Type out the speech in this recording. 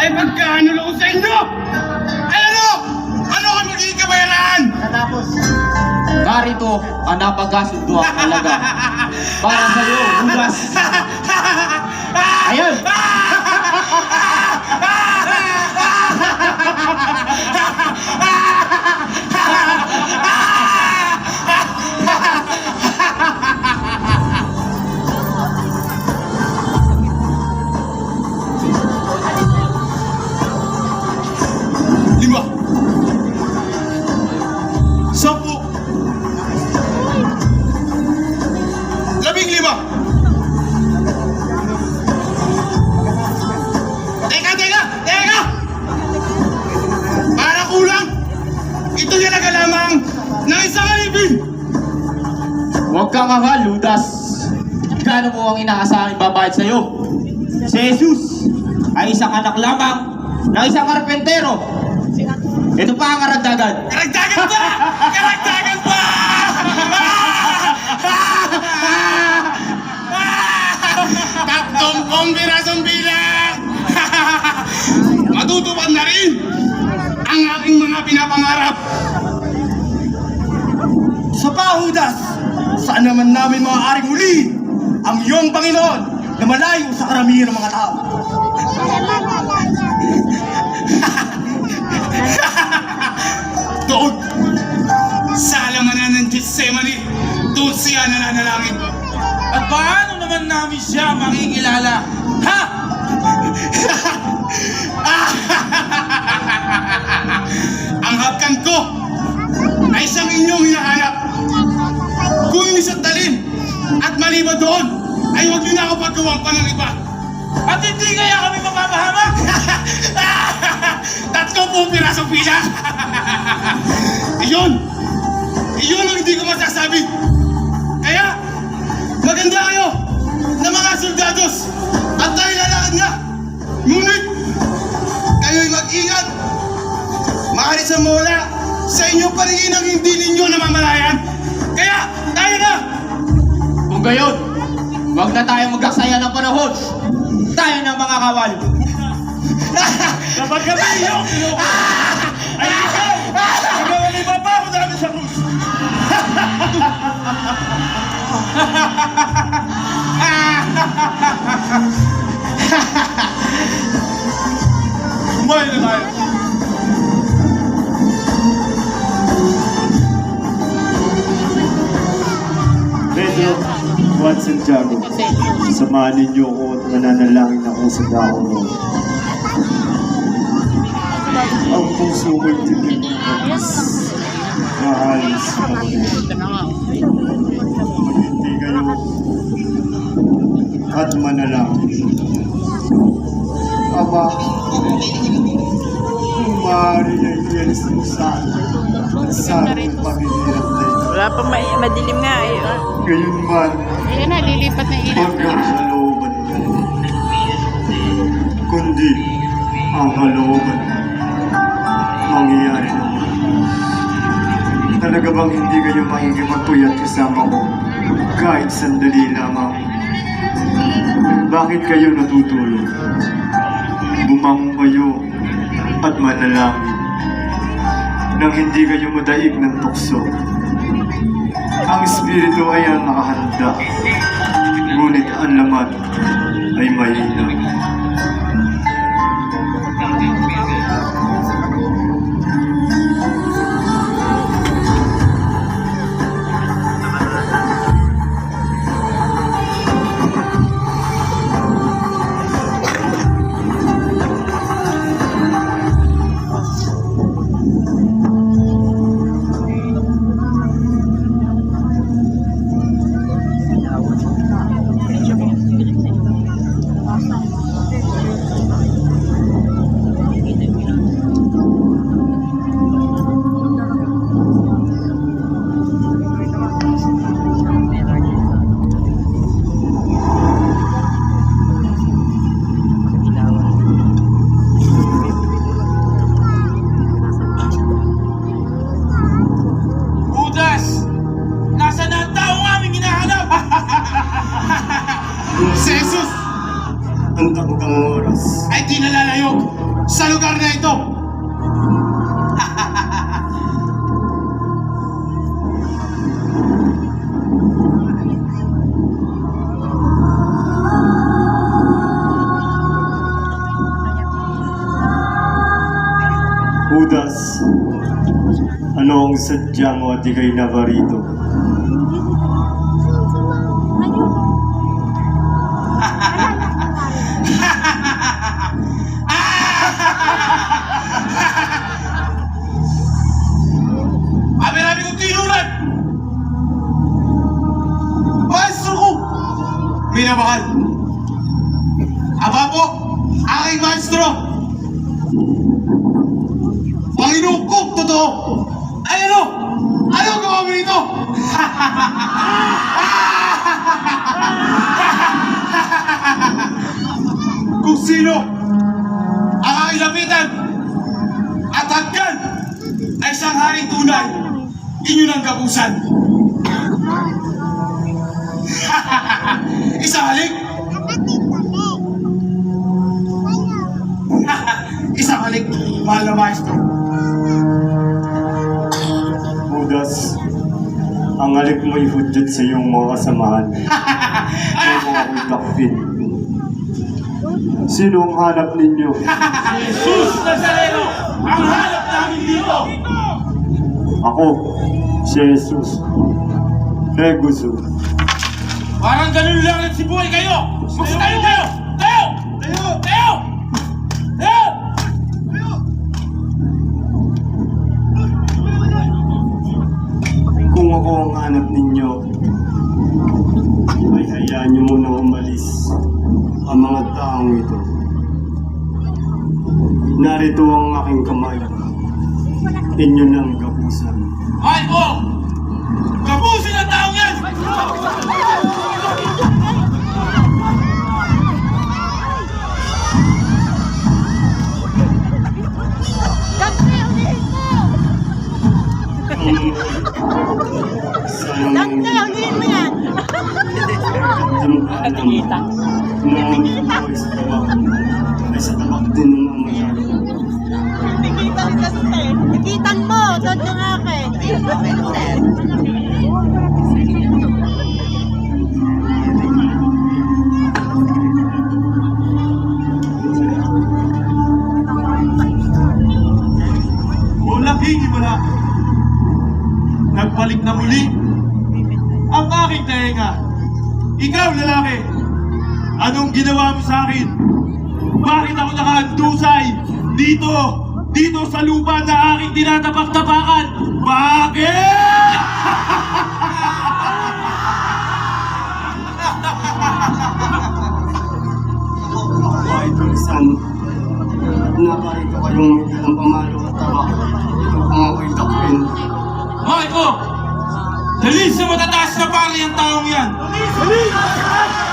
ay pagkaano lang ko sa inyo! Ay ano? Ano kayo magiging kabayaran? Narito ang napagkasundo ang halaga. Para sa iyo, Judas. Ayun! Lima. 10. 15. Teka! Para kulang! Ito talaga lamang ng isang alipin! Huwag kang mahal, Judas. Gano mo ang inaasahang babayad sa iyo? Si Jesus ay isang anak lamang ng isang karpentero. Ito pa ang karagdagan. Karagdagan pa! Karagdagan pa! 30 pirasong bilang! Matutupad na rin ang aking mga pinapangarap. Sa Judas, saan naman namin maaaring huli ang iyong Panginoon na malayo sa karamihan ng mga tao? Doon, sa alamanan ng Gethsemane, doon siya nananalangin. At paano naman namin siya makikilala? Ha? Ang hapkan ko ay siyang inyong hinahanap. Kung isa't dalin at maliban doon, ay huwag niyo na ako paggawang pa ng iba. At hindi kaya kami mapapahamak? 30 pirasong bilang! Iyon ang hindi ko masasabi. Kaya, maganda kayo na mga soldados at tayo lalakad na. Ngunit, kayo'y mag-ingat. Maaari sa mawala sa inyong paningin ang hindi ninyo namamalayan. Kaya, tayo na! Kung gayon, huwag na tayong magaksaya ng panahon. Tayo na mga kawal. Kapag kami iyong ay ikaw ang ipapako namin sa krus. Kumain na tayo. Pedro, Juan Santiago, samahan ninyo ako at mananalangin ako sa dako mo. Ang puso ko'y tinig maalis pa rin. Hindi kayo at manalangin. Ama, kung maaari ay ialis mo sa aking paghihirap na ito. Wala pa madilim nga eh. Gayon man, Ayan na, lilipat na ilaw. huwag ang kalooban niya, kundi ang kalooban niya. Mangyayari naman. Talaga bang hindi kayo makikipagpuyat kasama ko kahit sandali lamang? Bakit kayo natutulog? Bumangon kayo at manalangin nang hindi kayo madaig ng tukso. Ang espiritu ay ang nakahanda, ngunit ang laman ay mahina. sa lugar na ito. Judas, ano ang sadya mo at ikay nabarito? Marami kong tinuran! Maestro ko! Minamahal! Aba po, aking maestro! Panginoon ko, totoo! Ay ano? Ano ang gawa mo nito? Kung sino ang aking lapitan at hanggan ay siyang haring tunay, inyo ng kapusan. Isang halik? Isang halik, mahal na maestro. Judas, ang halik mo'y hudyat sa iyong mga kasamahan. Ay mga utakpin. Sino ang hanap ninyo? Jesus Nazareno, ang hanap namin dito. Ako, si Jesus. Reguzo. Parang ganun lang nagsibuhay kayo. Gusto tayo kayo. Tayo! Tayo! Tayo! Tayo! Kung ako ang hanap ninyo, ay hayaan niyo muna umalis ang mga taong ito. Narito ang aking kamay. Inyo nang gapusan. Mahal ko! Kapusin ang taong yan! Sanang nakikita na ang buhay sa tabak ay sa tabak din ng mangyari. Nakitan mo, doon yung akin. Walang hinimula. Nagbalik na muli ang aking tainga. Ikaw, lalaki, anong ginawa mo sa akin? Bakit ako nakahandusay dito sa lupa na aking tinatapak-tapakan? Bakit? Mga tulisan, nakarito kayong may dalang pamalo at tabak. Ito kung ako'y takpin. Mahal ko! Dalis sa matataas na pari ang taong yan! Police!